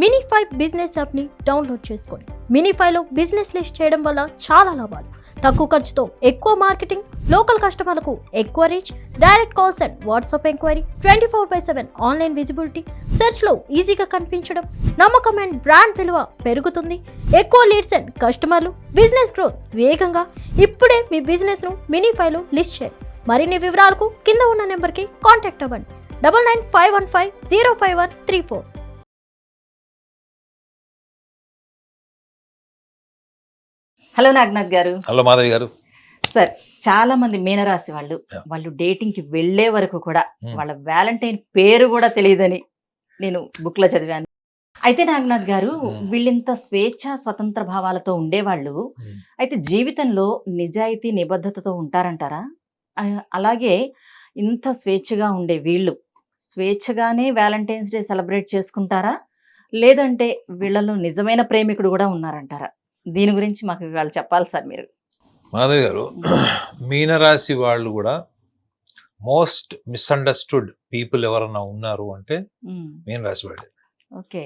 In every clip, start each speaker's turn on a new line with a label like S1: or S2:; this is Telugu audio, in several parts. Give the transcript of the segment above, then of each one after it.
S1: మినిఫై బిజినెస్ యాప్ని డౌన్లోడ్ చేసుకోండి. మినిఫైలో బిజినెస్ లిస్ట్ చేయడం వల్ల చాలా లాభాలు. తక్కువ ఖర్చుతో ఎక్కువ మార్కెటింగ్, లోకల్ కస్టమర్లకు ఎక్కువ reach, direct calls and WhatsApp enquiry, 24/7 online visibility, సెర్చ్లో ఈజీగా కనిపించడం, నమ్మకం అండ్ బ్రాండ్ విలువ పెరుగుతుంది. ఎక్కువ లీడ్స్ అండ్ కస్టమర్లు, బిజినెస్ గ్రోత్ వేగంగా. ఇప్పుడే మీ బిజినెస్ను మినిఫైలో లిస్ట్ చేయండి. మరిన్ని వివరాలకు కింద ఉన్న నెంబర్కి కాంటాక్ట్ అవ్వండి. 9951505134.
S2: హలో నాగనాథ్ గారు.
S3: హలో మాధవి గారు.
S2: సార్, చాలా మంది మీనరాశి వాళ్ళు డేటింగ్ కి వెళ్లే వరకు కూడా వాళ్ళ వ్యాలంటైన్ పేరు కూడా తెలియదని నేను బుక్ లో చదివాను. అయితే నాగనాథ్ గారు, వీళ్ళింత స్వేచ్ఛ స్వతంత్ర భావాలతో ఉండేవాళ్ళు అయితే జీవితంలో నిజాయితీ నిబద్ధతతో ఉంటారంటారా? అలాగే ఇంత స్వేచ్ఛగా ఉండే వీళ్ళు స్వేచ్ఛగానే వ్యాలంటైన్స్ డే సెలబ్రేట్ చేసుకుంటారా, లేదంటే వీళ్ళలో నిజమైన ప్రేమికుడు కూడా ఉన్నారంటారా? దీని గురించి మాకు ఇవాళ చెప్పాలి సార్ మీరు.
S3: మాధవి గారు, మీనరాశి వాళ్ళు కూడా మోస్ట్ మిస్అండర్స్టూడ్ పీపుల్ ఎవరన్నా ఉన్నారు అంటే మీనరాశి వాళ్ళే.
S2: ఓకే.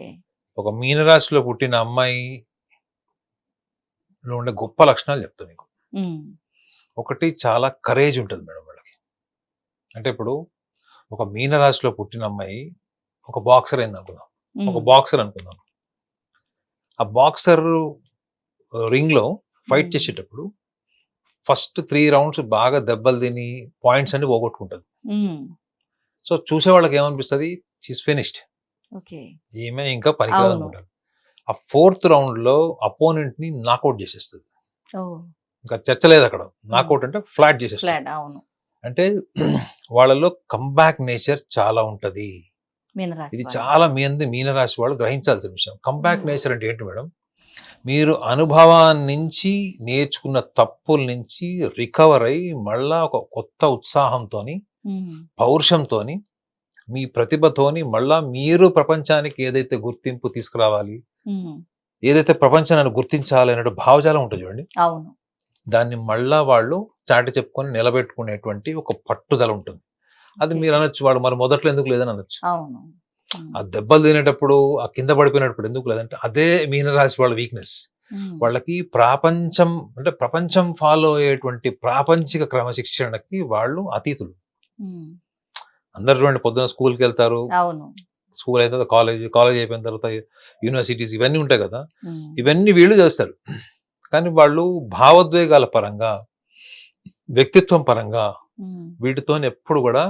S3: ఒక మీనరాశిలో పుట్టిన అమ్మాయిలో ఉండే గొప్ప లక్షణాలు చెప్తా మీకు. ఒకటి, చాలా కరేజ్ ఉంటుంది మేడం వాళ్ళకి. అంటే ఇప్పుడు ఒక మీనరాశిలో పుట్టిన అమ్మాయి ఒక బాక్సర్ అయింది అనుకుందాం. ఒక బాక్సర్ అనుకుందాం. ఆ బాక్సర్ రింగ్ లో ఫైట్ చేసేటప్పుడు ఫస్ట్ 3 రౌండ్స్ బాగా దెబ్బలు తిని పాయింట్స్ అన్ని పోగొట్టుకుంటుంది. సో చూసే వాళ్ళకి ఏమనిపిస్తుంది, షీస్ ఫినిష్డ్, ఈమె ఇంకా పనికిరాదు అనుకుంటారు. ఆ 4th రౌండ్ లో అపోనెంట్ ని నాకౌట్ చేసేస్తుంది. ఇంకా చర్చ లేదు అక్కడ. నాకౌట్ అంటే ఫ్లాట్ చేసేస్తుంది. అంటే వాళ్ళలో కంబ్యాక్ నేచర్ చాలా ఉంటది. ఇది చాలా మీనరాశి వాళ్ళు గ్రహించాల్సిన విషయం. కంబ్యాక్ నేచర్ అంటే ఏంటి మేడం? మీరు అనుభవాన్ని నుంచి నేర్చుకున్న తప్పుల నుంచి రికవర్ అయి మళ్ళా ఒక కొత్త ఉత్సాహంతోని, పౌరుషంతోని, మీ ప్రతిభతోని మళ్ళా మీరు ప్రపంచానికి ఏదైతే గుర్తింపు తీసుకురావాలి, ఏదైతే ప్రపంచాన్ని గుర్తించాలి అనే భావజాలం ఉంటుంది చూడండి, దాన్ని మళ్ళా వాళ్ళు చాటి చెప్పుకొని నిలబెట్టుకునేటువంటి ఒక పట్టుదల ఉంటుంది. అది మీరు అనొచ్చు, వాడు మరి మొదట్లో ఎందుకు లేదని అనొచ్చు. ఆ దెబ్బలు తినేటప్పుడు, ఆ కింద పడిపోయినప్పుడు ఎందుకు లేదంటే అదే మీనరాశి వాళ్ళ వీక్నెస్. వాళ్ళకి ప్రపంచం ఫాలో అయ్యేటువంటి ప్రాపంచిక క్రమశిక్షణకి వాళ్ళు అతీతులు. అందరు చూడండి, పొద్దున స్కూల్కి వెళ్తారు, స్కూల్ అయిన తర్వాత కాలేజ్ అయిపోయిన తర్వాత యూనివర్సిటీస్ ఇవన్నీ ఉంటాయి కదా, ఇవన్నీ వీళ్ళు చేస్తారు. కానీ వాళ్ళు భావోద్వేగాల పరంగా, వ్యక్తిత్వం పరంగా వీటితో ఎప్పుడు కూడా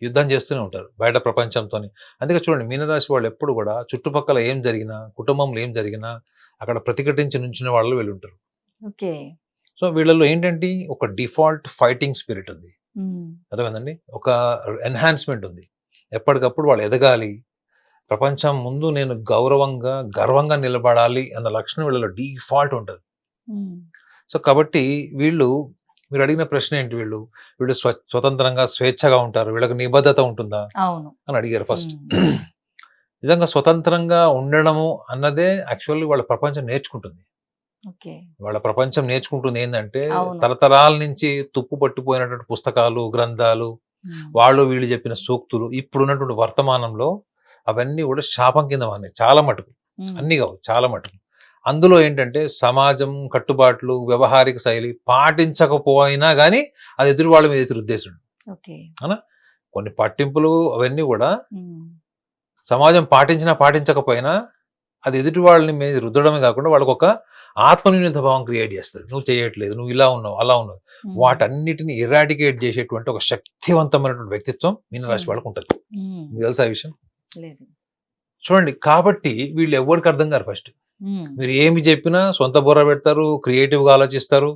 S3: యుద్ధం చేస్తూనే ఉంటారు బయట ప్రపంచంతో. అందుకే చూడండి, మీనరాశి వాళ్ళు ఎప్పుడు కూడా చుట్టుపక్కల ఏం జరిగినా, కుటుంబంలో ఏం జరిగినా అక్కడ ప్రతిఘటించి నుంచిన వాళ్ళు వీళ్ళు ఉంటారు. సో వీళ్ళలో ఏంటంటే ఒక డిఫాల్ట్ ఫైటింగ్ స్పిరిట్ ఉంది, అర్థమైందండి. ఒక ఎన్హాన్స్మెంట్ ఉంది. ఎప్పటికప్పుడు వాళ్ళు ఎదగాలి, ప్రపంచం ముందు నేను గర్వంగా నిలబడాలి అన్న లక్షణం వీళ్ళలో డిఫాల్ట్ ఉంటుంది. సో కాబట్టి మీరు అడిగిన ప్రశ్న ఏంటి, వీళ్ళు స్వతంత్రంగా స్వేచ్ఛగా ఉంటారు, వీళ్ళకి నిబద్ధత ఉంటుందా అని అడిగారు ఫస్ట్. నిజంగా స్వతంత్రంగా ఉండడము అన్నదే యాక్చువల్లీ వాళ్ళ ప్రపంచం నేర్చుకుంటుంది. వాళ్ళ ప్రపంచం నేర్చుకుంటుంది ఏంటంటే, తరతరాల నుంచి తుప్పు పట్టిపోయినటువంటి పుస్తకాలు, గ్రంథాలు, వీళ్ళు చెప్పిన సూక్తులు ఇప్పుడున్నటువంటి వర్తమానంలో అవన్నీ కూడా శాపం కింద ఉన్నాయి చాలా మటుకు. అన్ని కావు, చాలా మటుకు. అందులో ఏంటంటే సమాజం కట్టుబాట్లు, వ్యవహారిక శైలి పాటించకపోయినా కానీ అది ఎదురు వాళ్ళ మీద ఉద్దేశం అనా. కొన్ని పట్టింపులు అవన్నీ కూడా సమాజం పాటించకపోయినా అది ఎదుటి వాళ్ళని మీద రుద్దడమే కాకుండా వాళ్ళకు ఒక ఆత్మన్యూనత భావం క్రియేట్ చేస్తుంది. నువ్వు చేయట్లేదు, నువ్వు ఇలా ఉన్నావు, అలా ఉన్నావు. వాటన్నిటిని ఇరాడికేట్ చేసేటువంటి ఒక శక్తివంతమైనటువంటి వ్యక్తిత్వం మీనరాశి వాళ్ళకు ఉంటుంది. మీకు తెలుసా ఈ విషయం? చూడండి, కాబట్టి వీళ్ళు ఎవరికి అర్థం కారు. ఫస్ట్ మీరు ఏమి చెప్పినా సొంత బుర్ర పెడతారు, క్రియేటివ్గా ఆలోచిస్తారు,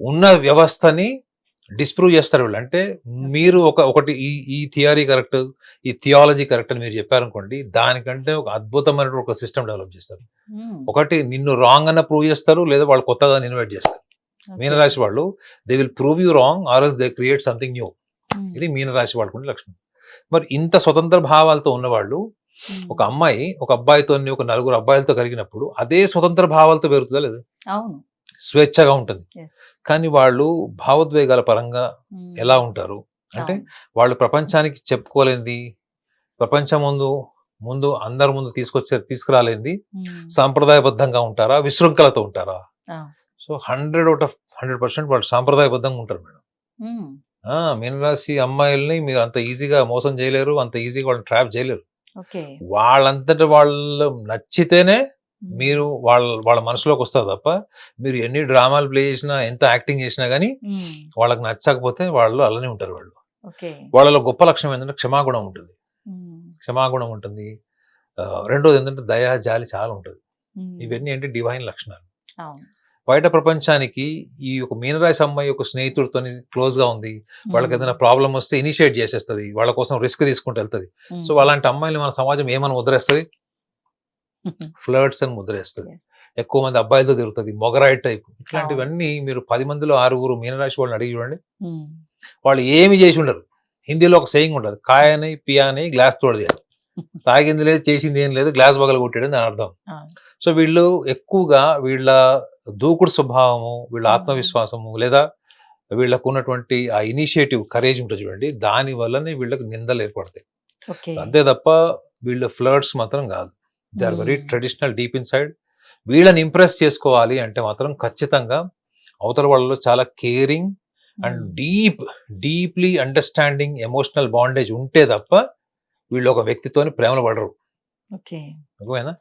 S3: ఉన్న వ్యవస్థని డిస్ప్రూవ్ చేస్తారు వీళ్ళు. అంటే మీరు ఒకటి ఈ థియరీ కరెక్ట్, ఈ థియాలజీ కరెక్ట్ అని మీరు చెప్పారనుకోండి, దానికంటే ఒక అద్భుతమైన ఒక సిస్టమ్ డెవలప్ చేస్తారు. ఒకటి నిన్ను రాంగ్ అన్న ప్రూవ్ చేస్తారు, లేదా వాళ్ళు కొత్తగా ఇన్వైట్ చేస్తారు. మీనరాశి వాళ్ళు they will prove you wrong or else they create something new. ఇది మీనరాశి వాళ్ళకుండే లక్షణం. మరి ఇంత స్వతంత్ర భావాలతో ఉన్నవాళ్ళు ఒక అమ్మాయి ఒక అబ్బాయితో, ఒక 4 అబ్బాయిలతో కలిగినప్పుడు అదే స్వతంత్ర భావాలతో పెరుగుతుందా లేదా? స్వేచ్ఛగా ఉంటుంది. కానీ వాళ్ళు భావోద్వేగాల పరంగా ఎలా ఉంటారు అంటే, వాళ్ళు ప్రపంచానికి చెప్పుకోలేనిది, ప్రపంచం ముందు ముందు అందరి ముందు తీసుకురాలేంది సాంప్రదాయబద్ధంగా ఉంటారా, విశృంఖలతో ఉంటారా? సో 100% వాళ్ళు సాంప్రదాయబద్ధంగా ఉంటారు మేడం. మీనరాశి అమ్మాయిల్ని మీరు అంత ఈజీగా మోసం చేయలేరు, అంత ఈజీగా వాళ్ళని ట్రాప్ చేయలేరు. వాళ్ళంతటి వాళ్ళు నచ్చితేనే మీరు వాళ్ళ మనసులోకి వస్తారు తప్ప మీరు ఎన్ని డ్రామాలు ప్లే చేసినా, ఎంత యాక్టింగ్ చేసినా కానీ వాళ్ళకి నచ్చకపోతే వాళ్ళు అలానే ఉంటారు. వాళ్ళలో గొప్ప లక్షణం ఏంటంటే క్షమాగుణం ఉంటుంది. క్షమాగుణం ఉంటుంది. రెండోది ఏంటంటే దయా, జాలి చాలా ఉంటుంది. ఇవన్నీ ఏంటి డివైన్ లక్షణాలు. బయట ప్రపంచానికి ఈ ఒక మీనరాశి అమ్మాయి ఒక స్నేహితుడితో క్లోజ్ గా ఉంది, వాళ్ళకి ఏదైనా ప్రాబ్లం వస్తే ఇనిషియేట్ చేసేస్తుంది, వాళ్ళ కోసం రిస్క్ తీసుకుంటూ వెళ్తుంది. సో అలాంటి అమ్మాయిని మన సమాజం ఏమని ముద్రేస్తుంది? ఫ్లర్ట్స్ అని ముద్రేస్తుంది. ఎక్కువ మంది అబ్బాయిలతో తిరుగుతుంది, మొగరాయి టైప్. ఇట్లాంటివన్నీ మీరు 10 మందిలో 6 మీనరాశి వాళ్ళని అడిగి చూడండి, వాళ్ళు ఏమి చేసి ఉండరు. హిందీలో ఒక సెయింగ్ ఉండదు, కాయని పియాని గ్లాస్ తోడది, తాగింది లేదు, చేసింది ఏం లేదు, గ్లాస్ బగలు కొట్టాడు అని అర్థం. సో వీళ్ళు ఎక్కువగా వీళ్ళ దూకుడు స్వభావము, వీళ్ళ ఆత్మవిశ్వాసము, లేదా వీళ్ళకు ఉన్నటువంటి ఆ ఇనిషియేటివ్ కరేజ్ ఉంటుంది చూడండి, దాని వల్లనే వీళ్ళకి నిందలు ఏర్పడతాయి. అంతే తప్ప వీళ్ళ ఫ్లర్ట్స్ మాత్రం కాదు. They are very traditional deep inside. వీళ్ళని ఇంప్రెస్ చేసుకోవాలి అంటే మాత్రం ఖచ్చితంగా అవతల వాళ్ళలో చాలా caring and deeply understanding emotional bondage ఉంటే తప్ప వీళ్ళు ఒక వ్యక్తితోని ప్రేమలో పడరు. ఓకేనా?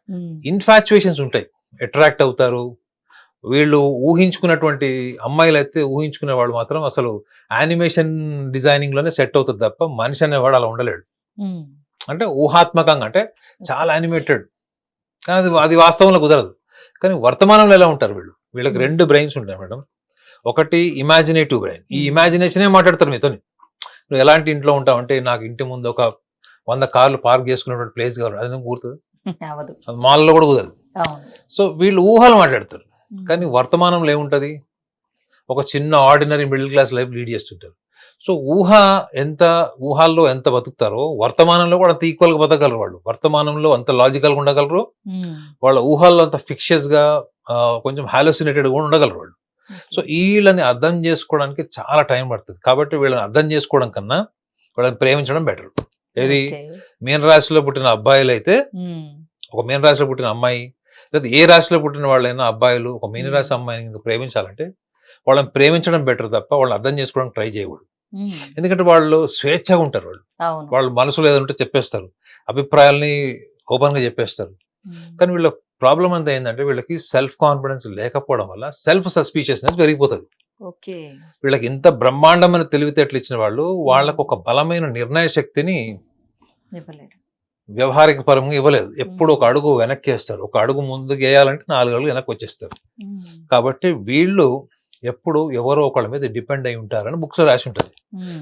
S3: ఇన్ఫాచ్యుయేషన్స్ ఉంటాయి, అట్రాక్ట్ అవుతారు. వీళ్ళు ఊహించుకున్నటువంటి అమ్మాయిలు అయితే ఊహించుకునే వాళ్ళు మాత్రం అసలు యానిమేషన్ డిజైనింగ్ లోనే సెట్ అవుతుంది తప్ప మనిషి అనేవాడు అలా ఉండలేడు. అంటే ఊహాత్మకంగా, అంటే చాలా యానిమేటెడ్, అది వాస్తవంలో కుదరదు. కానీ వర్తమానంలో ఎలా ఉంటారు వీళ్ళకి 2 బ్రెయిన్స్ ఉంటాయి మేడం. ఒకటి ఇమాజినేటివ్ బ్రెయిన్, ఈ ఇమాజినేషనే మాట్లాడతారు మీతో. నువ్వు ఎలాంటి ఇంట్లో ఉంటావు అంటే, నాకు ఇంటి ముందు ఒక 100 కార్లు పార్క్ చేసుకున్నటువంటి ప్లేస్ కావాలి, అది నువ్వు కూర్తుంది, అది మాల్లో కూడా కుదరదు. సో వీళ్ళు ఊహలు మాట్లాడతారు, కానీ వర్తమానంలో ఏముంటది? ఒక చిన్న ordinary middle class life lead చేస్తుంటారు. సో ఊహాల్లో ఎంత బతుకుతారో వర్తమానంలో కూడా అంత ఈక్వల్ గా బతకగలరు వాళ్ళు. వర్తమానంలో అంత లాజికల్ గా ఉండగలరు, వాళ్ళ ఊహాల్లో అంత ఫిక్షియస్ గా కొంచెం హాలోసినేటెడ్ గా ఉండగలరు వాళ్ళు. సో వీళ్ళని అర్థం చేసుకోవడానికి చాలా టైం పడుతుంది. కాబట్టి వీళ్ళని అర్థం చేసుకోవడం కన్నా వాళ్ళని ప్రేమించడం బెటర్. ఏది? మీనరాశిలో పుట్టిన అబ్బాయిలు అయితే, ఒక మీనరాశిలో పుట్టిన అమ్మాయి, లేదా ఏ రాశిలో పుట్టిన వాళ్ళైనా అబ్బాయిలు ఒక మీనరాశి అమ్మాయిని ప్రేమించాలంటే వాళ్ళని ప్రేమించడం బెటర్ తప్ప వాళ్ళని అర్థం చేసుకోవడానికి ట్రై చేయకూడదు. ఎందుకంటే వాళ్ళు స్వేచ్ఛగా ఉంటారు. వాళ్ళు మనసులో ఏదంటే చెప్పేస్తారు, అభిప్రాయాల్ని ఓపెన్ గా చెప్పేస్తారు. కానీ వీళ్ళ ప్రాబ్లం అంతా ఏంటంటే వీళ్ళకి సెల్ఫ్ కాన్ఫిడెన్స్ లేకపోవడం వల్ల సెల్ఫ్ సస్పీషియస్నెస్ పెరిగిపోతుంది. వీళ్ళకి ఇంత బ్రహ్మాండమైన తెలివితేటలు ఇచ్చిన వాళ్ళు వాళ్ళకు ఒక బలమైన నిర్ణయ శక్తిని వ్యవహారిక పరంగా ఇవ్వలేదు. ఎప్పుడు ఒక అడుగు వెనక్కి వేస్తారు, ఒక అడుగు ముందుకు వేయాలంటే 4 అడుగులు వెనక్కి వచ్చేస్తారు. కాబట్టి వీళ్ళు ఎప్పుడు ఎవరో ఒకళ్ళ మీద డిపెండ్ అయి ఉంటారని బుక్స్ లో రాసి ఉంటుంది.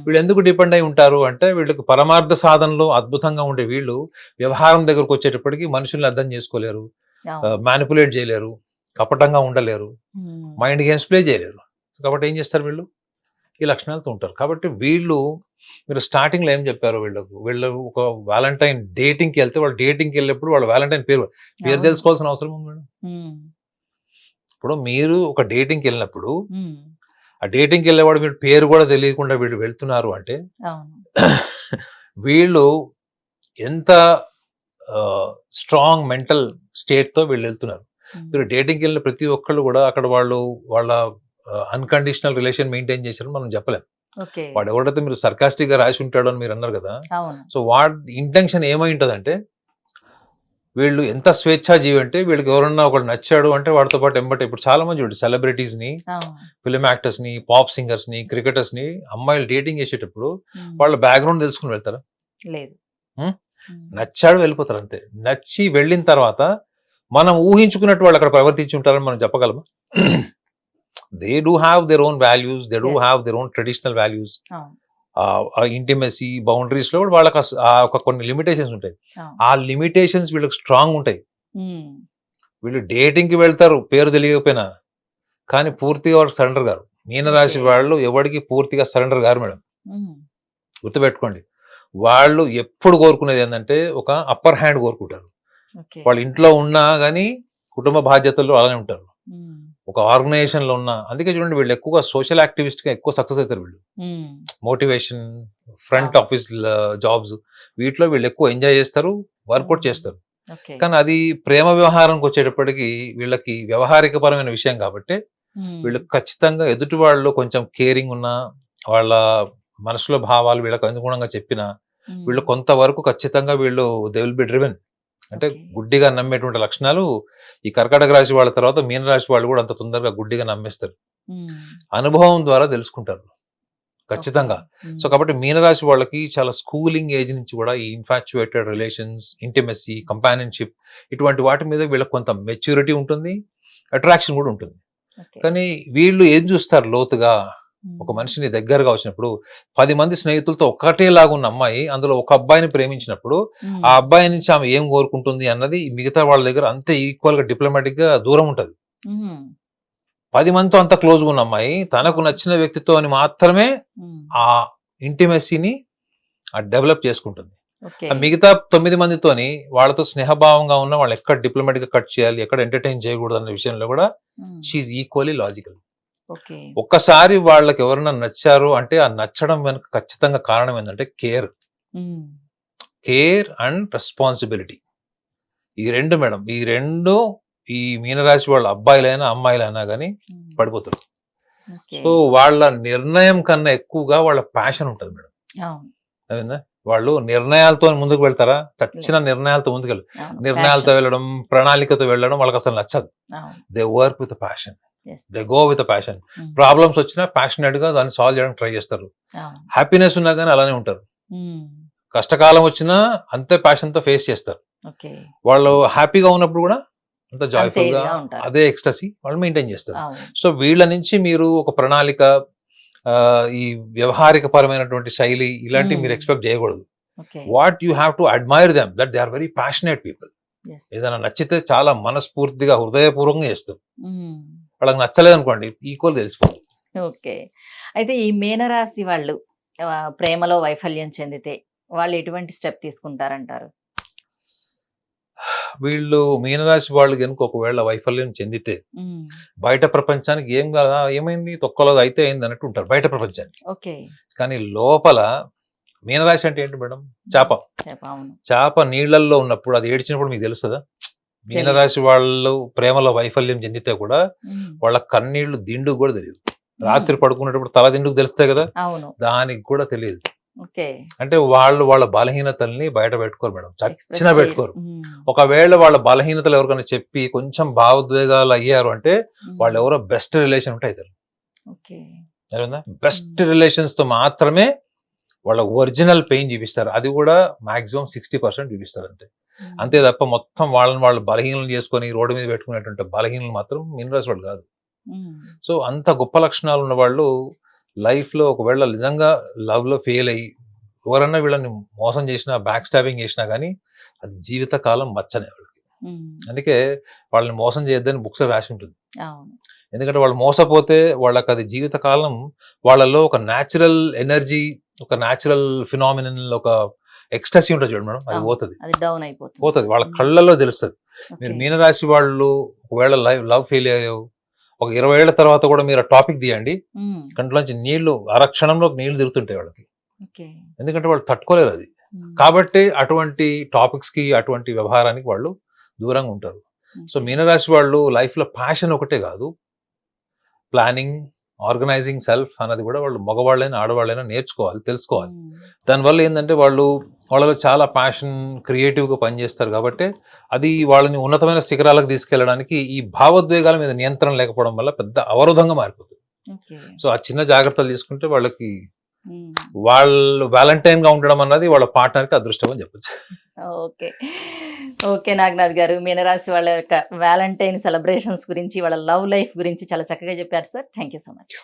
S3: వీళ్ళు ఎందుకు డిపెండ్ అయి ఉంటారు అంటే, వీళ్ళకి పరమార్థ సాధనలో అద్భుతంగా ఉండే వీళ్ళు వ్యవహారం దగ్గరకు వచ్చేటప్పటికి మనుషుల్ని అర్థం చేసుకోలేరు, మ్యానిపులేట్ చేయలేరు, కపటంగా ఉండలేరు, మైండ్ గేమ్స్ ప్లే చేయలేరు. కాబట్టి ఏం చేస్తారు? వీళ్ళు ఈ లక్షణాలతో ఉంటారు. కాబట్టి వీళ్ళు, మీరు స్టార్టింగ్ లో ఏం చెప్పారు, వీళ్ళు ఒక వ్యాలంటైన్ డేటింగ్కి వెళ్తే, వాళ్ళు డేటింగ్కి వెళ్ళినప్పుడు వాళ్ళ వ్యాలంటైన్ పేరు తెలుసుకోవాల్సిన అవసరం ఉంది మేడం. ఇప్పుడు మీరు ఒక డేటింగ్కి వెళ్ళినప్పుడు ఆ డేటింగ్కి వెళ్ళేవాడు మీరు పేరు కూడా తెలియకుండా వీళ్ళు వెళ్తున్నారు అంటే వీళ్ళు ఎంత స్ట్రాంగ్ మెంటల్ స్టేట్ తో వీళ్ళు వెళ్తున్నారు. మీరు డేటింగ్కి వెళ్ళిన ప్రతి ఒక్కళ్ళు కూడా అక్కడ వాళ్ళ అన్కండిషనల్ రిలేషన్ మెయింటైన్ చేశారని మనం చెప్పలేం. వాడు ఎవరైతే మీరు సర్కాస్టిక్ గా రాసి ఉంటాడో అని మీరు అన్నారు కదా, సో వాడి ఇంటెన్షన్ ఏమై ఉంటదంటే, వీళ్ళు ఎంత స్వేచ్ఛాజీవి అంటే, వీళ్ళకి ఎవరన్నా ఒకటి నచ్చాడు అంటే వాడితో పాటు ఎంబటే, ఇప్పుడు చాలా మంది చూడండి సెలబ్రిటీస్ ని, ఫిల్మ్ యాక్టర్స్ ని, పాప్ సింగర్స్ ని, క్రికెటర్స్ ని అమ్మాయిలు డేటింగ్ చేసేటప్పుడు వాళ్ళ బ్యాక్గ్రౌండ్ తెలుసుకుని వెళ్తారా? లేదు. నచ్చాడు వెళ్ళిపోతారు అంతే. నచ్చి వెళ్ళిన తర్వాత మనం ఊహించుకున్నట్టు వాళ్ళు అక్కడ ప్రవర్తించి ఉంటారని మనం చెప్పగలమా? They do have their own values, they do have their own traditional values. Intimacy boundaries లో వాళ్ళకి కొన్ని లిమిటేషన్స్ ఉంటాయి. ఆ లిమిటేషన్స్ వీళ్ళకి స్ట్రాంగ్ ఉంటాయి. వీళ్ళు డేటింగ్ కి వెళ్తారు పేరు తెలియకపోయినా, కానీ పూర్తిగా వాళ్ళకి సరెండర్ గారు. మీనరాశి వాళ్ళు ఎవరికి పూర్తిగా సరెండర్ గారు మేడం, గుర్తుపెట్టుకోండి. వాళ్ళు ఎప్పుడు కోరుకునేది ఏంటంటే ఒక అప్పర్ హ్యాండ్ కోరుకుంటారు. వాళ్ళు ఇంట్లో ఉన్నా కానీ కుటుంబ బాధ్యతల్లో అలానే ఉంటారు, ఒక ఆర్గనైజేషన్ లో ఉన్నా. అందుకే చూడండి వీళ్ళు ఎక్కువగా సోషల్ యాక్టివిస్ట్ గా ఎక్కువ సక్సెస్ అవుతారు. వీళ్ళు మోటివేషన్, ఫ్రంట్ ఆఫీస్ జాబ్స్, వీటిలో వీళ్ళు ఎక్కువ ఎంజాయ్ చేస్తారు, వర్కౌట్ చేస్తారు.
S2: ఓకే.
S3: కానీ అది ప్రేమ వ్యవహారానికి వచ్చేటప్పటికి వీళ్ళకి వ్యవహారికపరమైన విషయం కాబట్టి వీళ్ళు ఖచ్చితంగా ఎదుటి వాళ్ళు కొంచెం కేరింగ్ ఉన్నా, వాళ్ళ మనసులో భావాలు వీళ్ళకి అనుగుణంగా చెప్పినా వీళ్ళు కొంతవరకు ఖచ్చితంగా వీళ్ళు దే విల్ బి డ్రివెన్. అంటే
S2: Okay.
S3: గుడ్డిగా నమ్మేటువంటి లక్షణాలు ఈ కర్కాటక రాశి వాళ్ళ తర్వాత మీన రాశి వాళ్ళు కూడా అంత తొందరగా గుడ్డిగా నమ్మేస్తారు. అనుభవం ద్వారా తెలుసుకుంటారు ఖచ్చితంగా. సో కాబట్టి మీనరాశి వాళ్ళకి చాలా స్కూలింగ్ ఏజ్ నుంచి కూడా ఈ ఇన్ఫాచ్యుయేటెడ్ రిలేషన్స్, ఇంటిమెసీ, కంపానియన్షిప్ ఇటువంటి వాటి మీద వీళ్ళకి కొంత మెచ్యూరిటీ ఉంటుంది, అట్రాక్షన్ కూడా ఉంటుంది. కానీ వీళ్ళు ఏం చూస్తారు లోతుగా, ఒక మనిషిని దగ్గరగా వచ్చినప్పుడు 10 మంది స్నేహితులతో ఒక్కటేలాగా ఉన్న అమ్మాయి అందులో ఒక అబ్బాయిని ప్రేమించినప్పుడు ఆ అబ్బాయి నుంచి ఆమె ఏం కోరుకుంటుంది అన్నది మిగతా వాళ్ళ దగ్గర అంతే ఈక్వల్ గా డిప్లొమాటిక్ గా దూరం ఉంటది. 10 మందితో అంత క్లోజ్ గా ఉన్న అమ్మాయి తనకు నచ్చిన వ్యక్తితో అని మాత్రమే ఆ ఇంటిమెసీని డెవలప్ చేసుకుంటుంది. ఆ మిగతా 9 మందితోని వాళ్ళతో స్నేహభావంగా ఉన్న వాళ్ళు ఎక్కడ డిప్లొమాటిక్ గా కట్ చేయాలి, ఎక్కడ ఎంటర్టైన్ చేయకూడదు అన్న విషయంలో కూడా షీఈ్ ఈక్వల్లీ లాజికల్. ఒక్కసారి వాళ్ళకి ఎవరైనా నచ్చారు అంటే ఆ నచ్చడం వెనుక ఖచ్చితంగా కారణం ఏంటంటే కేర్ అండ్ రెస్పాన్సిబిలిటీ. ఈ రెండు మేడం, ఈ రెండు ఈ మీనరాశి వాళ్ళ అబ్బాయిలైనా అమ్మాయిలైనా కానీ పడిపోతారు. సో వాళ్ళ నిర్ణయం కన్నా ఎక్కువగా వాళ్ళ ప్యాషన్ ఉంటుంది మేడం. అదేనా, వాళ్ళు నిర్ణయాలతో ముందుకు వెళ్తారా, చచ్చిన నిర్ణయాలతో ముందుకు నిర్ణయాలతో వెళ్ళడం, ప్రణాళికతో వెళ్ళడం వాళ్ళకి అసలు నచ్చదు. They work with passion, they go with passion. Problems వచ్చినా ప్యాషనెట్ గా దాన్ని సాల్వ్ చేయడానికి ట్రై చేస్తారు. హ్యాపీనెస్ ఉన్నా కానీ అలానే ఉంటారు. కష్టకాలం వచ్చినా అంతే ప్యాషన్ తో ఫేస్ చేస్తారు. వాళ్ళు హ్యాపీగా ఉన్నప్పుడు కూడా అంత జాయ్ఫుల్ గా అదే ఎక్స్టసీ వాళ్ళు మెయింటైన్ చేస్తారు. సో వీళ్ళ నుంచి మీరు ఒక ప్రణాళిక, ఈ వ్యవహారిక పరమైనటువంటి శైలి ఇలాంటివి మీరు ఎక్స్పెక్ట్ చేయకూడదు. What you have to admire them that they are very passionate people. ఏదైనా నచ్చితే చాలా మనస్ఫూర్తిగా హృదయపూర్వకంగా చేస్తారు. వాళ్ళకి నచ్చలేదు అనుకోండి ఈక్వల్ తెలిసిపోతుంది.
S2: ఓకే. అయితే ఈ మీనరాశి వాళ్ళు ప్రేమలో వైఫల్యం చెందితే వాళ్ళు ఎటువంటి స్టెప్ తీసుకుంటారంటారు?
S3: వీళ్ళు మీనరాశి వాళ్ళు కనుక ఒకవేళ వైఫల్యం చెందితే బయట ప్రపంచానికి ఏం కాదా, ఏమైంది తొక్కలో అయితే అయింది అన్నట్టు ఉంటారు బయట ప్రపంచానికి. కానీ లోపల మీనరాశి అంటే ఏంటి మేడం? చేప. చేప నీళ్లలో ఉన్నప్పుడు అది ఏడ్చినప్పుడు మీకు తెలుస్తుందా? మీనరాశి వాళ్ళు ప్రేమలో వైఫల్యం చెందితే కూడా వాళ్ళ కన్నీళ్లు దిండుకు కూడా తెలియదు. రాత్రి పడుకునేటప్పుడు తల దిండుకు తెలుస్తాయి కదా, దానికి కూడా తెలియదు. అంటే వాళ్ళు వాళ్ళ బలహీనతల్ని బయట పెట్టుకోరు మేడం, చచ్చినా పెట్టుకోరు. ఒకవేళ వాళ్ళ బలహీనతలు ఎవరికైనా చెప్పి కొంచెం భావోద్వేగాలు అయ్యారు అంటే వాళ్ళు ఎవరో బెస్ట్ రిలేషన్ ఉంటే అవుతారు. బెస్ట్ రిలేషన్స్ తో మాత్రమే వాళ్ళ ఒరిజినల్ పెయిన్ చూపిస్తారు. అది కూడా మాక్సిమం 60% చూపిస్తారు అంతే. అంతే తప్ప మొత్తం వాళ్ళని వాళ్ళు బలహీనలు చేసుకొని రోడ్డు మీద పెట్టుకునేటువంటి బలహీనలు మాత్రం మీనరాశి వాళ్ళు కాదు. సో అంత గొప్ప లక్షణాలు ఉన్న వాళ్ళు లైఫ్ లో ఒకవేళ నిజంగా లవ్ లో ఫెయిల్ అయ్యి ఎవరన్నా వీళ్ళని మోసం చేసినా, బ్యాక్ స్టాబింగ్ చేసినా కానీ అది జీవితకాలం మచ్చనే వాళ్ళకి. అందుకే వాళ్ళని మోసం చేయొద్దని బుక్స్ రాసి ఉంటుంది. ఎందుకంటే వాళ్ళు మోసపోతే వాళ్ళకి అది జీవితకాలం వాళ్ళలో ఒక న్యాచురల్ ఎనర్జీ, ఒక న్యాచురల్ ఫినామినల్, ఒక ఎక్స్టసీ ఉంటుంది చూడండి మేడం, అది పోతుంది. వాళ్ళ కళ్ళల్లో తెలుస్తుంది. మీరు మీనరాశి వాళ్ళు ఒకవేళ లవ్ ఫెయిల్ అయ్యావు, ఒక 20 ఏళ్ల తర్వాత కూడా మీరు టాపిక్ తీయండి, కంట్లోంచి నీళ్లు అరక్షణంలో నీళ్లు తిరుగుతుంటాయి వాళ్ళకి. ఎందుకంటే వాళ్ళు తట్టుకోలేరు అది. కాబట్టి అటువంటి టాపిక్స్ కి, అటువంటి వ్యవహారానికి వాళ్ళు దూరంగా ఉంటారు. సో మీనరాశి వాళ్ళు లైఫ్ లో ప్యాషన్ ఒకటే కాదు, ప్లానింగ్, ఆర్గనైజింగ్ సెల్ఫ్ అన్నది కూడా వాళ్ళు మగవాళ్ళైనా ఆడవాళ్ళైనా నేర్చుకోవాలి, తెలుసుకోవాలి. దానివల్ల ఏంటంటే వాళ్ళలో చాలా ప్యాషన్, క్రియేటివ్గా పనిచేస్తారు. కాబట్టి అది వాళ్ళని ఉన్నతమైన శిఖరాలకు తీసుకెళ్ళడానికి ఈ భావోద్వేగాల మీద నియంత్రణ లేకపోవడం వల్ల పెద్ద అవరోధంగా మారిపోతుంది. సో ఆ చిన్న జాగ్రత్తలు తీసుకుంటే వాళ్ళకి వాళ్ళు వ్యాలంటైన్ గా ఉండడం అన్నది వాళ్ళ పార్ట్నర్కి అదృష్టం అని చెప్పచ్చు.
S2: ఓకే నాగనాథ్ గారు, మీనరాశి వాళ్ళ యొక్క వ్యాలంటైన్ సెలబ్రేషన్స్ గురించి, వాళ్ళ లవ్ లైఫ్ గురించి చాలా చక్కగా చెప్పారు sir. Thank you so much.